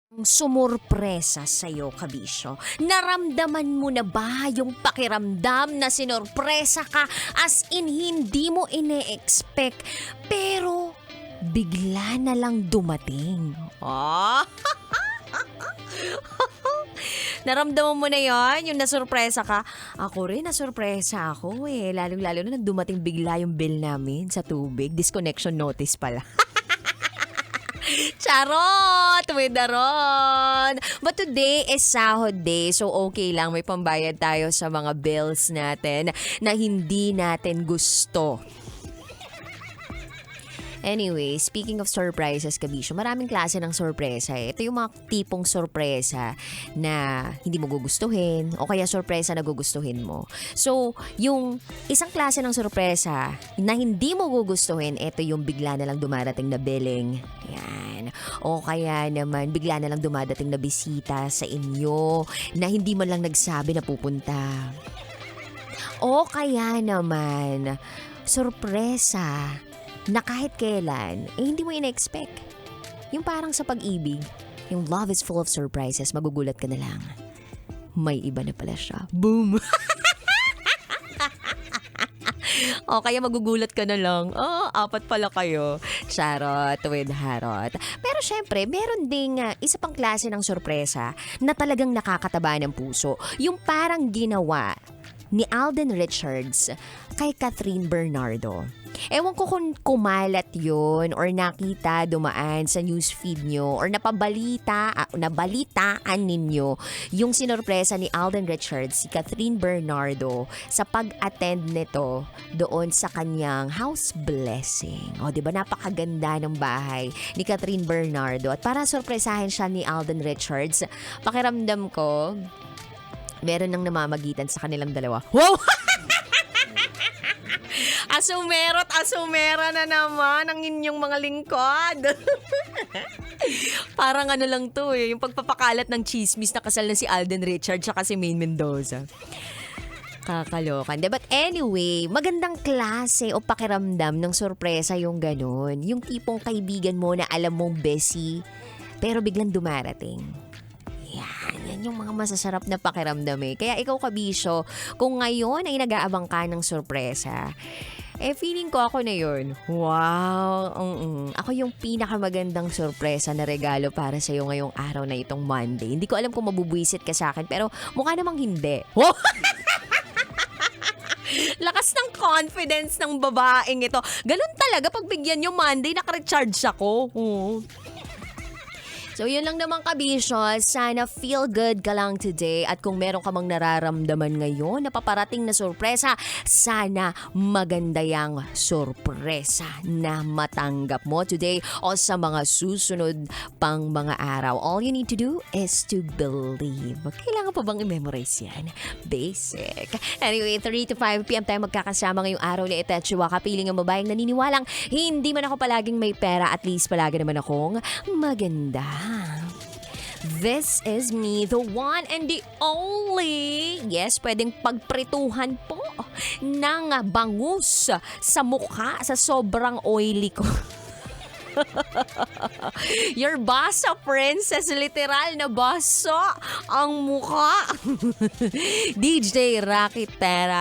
Sumurpresa sa'yo, kabisyo. Naramdaman mo na ba yung pakiramdam na sinurpresa ka as in hindi mo ine-expect pero bigla na lang dumating? Ah! Naramdaman mo na yon yung nasurpresa ka? Ako rin, nasurpresa ako eh. Lalong-lalo na nang dumating bigla yung bill namin sa tubig. Disconnection notice pala. Charot! With the ron! But today is sahod day, so okay lang. May pambayad tayo sa mga bills natin na hindi natin gusto. Anyway, speaking of surprises, kabisyo, maraming klase ng sorpresa eh. Ito yung mga tipong sorpresa na hindi mo gugustuhin o kaya sorpresa na gugustuhin mo. So, yung isang klase ng sorpresa na hindi mo gugustuhin, ito yung bigla na lang dumarating na billing. Yan. O kaya naman, bigla na lang dumadating na bisita sa inyo na hindi man lang nagsabi na pupunta. O kaya naman, sorpresa na kahit kailan, hindi mo ina-expect. Yung parang sa pag-ibig, yung love is full of surprises, magugulat ka na lang. May iba na pala siya. Boom! O kaya magugulat ka na lang, apat pala kayo. Charot with harot. Pero syempre, meron ding isa pang klase ng sorpresa na talagang nakakataba ng puso. Yung parang ginawa ni Alden Richards kay KATHRYN Bernardo. Ewan ko kung kumalat yun or nakita dumaan sa newsfeed nyo or nabalitaan ninyo yung sinorpresa ni Alden Richards, si KATHRYN Bernardo sa pag-attend nito doon sa kanyang house blessing. O diba napakaganda ng bahay ni KATHRYN Bernardo at para sorpresahin siya ni Alden Richards, pakiramdam ko meron nang namamagitan sa kanilang dalawa. Wow! Asumera na naman ang inyong mga lingkod. Parang ano lang to eh, yung pagpapakalat ng chismis na kasal na si Alden Richards at si Maine Mendoza. Kakalokan. But anyway, magandang klase o pakiramdam ng sorpresa yung ganun. Yung tipong kaibigan mo na alam mong busy, pero biglang dumarating. Yan yung mga masasarap na pakiramdam eh. Kaya ikaw kabisyo, kung ngayon ay nag-aabang ka ng sorpresa, feeling ko ako na yun. Wow! Ako yung pinakamagandang sorpresa na regalo para sa'yo ngayong araw na itong Monday. Hindi ko alam kung mabubwisit ka sa akin, pero mukha namang hindi. Wow! Lakas ng confidence ng babaeng ito. Ganun talaga, pag bigyan yung Monday, naka-recharge ako. So yun lang naman kabisyo, sana feel good ka lang today at kung meron ka mang nararamdaman ngayon na paparating na sorpresa, sana maganda yang sorpresa na matanggap mo today o sa mga susunod pang mga araw. All you need to do is to believe. Kailangan pa bang i-memorize yan? Basic. Anyway, 3 to 5 p.m. tayo magkakasama ngayong araw na ito at siya kapiling ang babaeng naniniwalang hindi man ako palaging may pera, at least palagi naman akong maganda. This is me, the one and the only. Yes, pwedeng pagprituhan po ng bangus sa mukha sa sobrang oily ko. Your basa princess, literal na basa ang mukha. DJ Raqi Terra.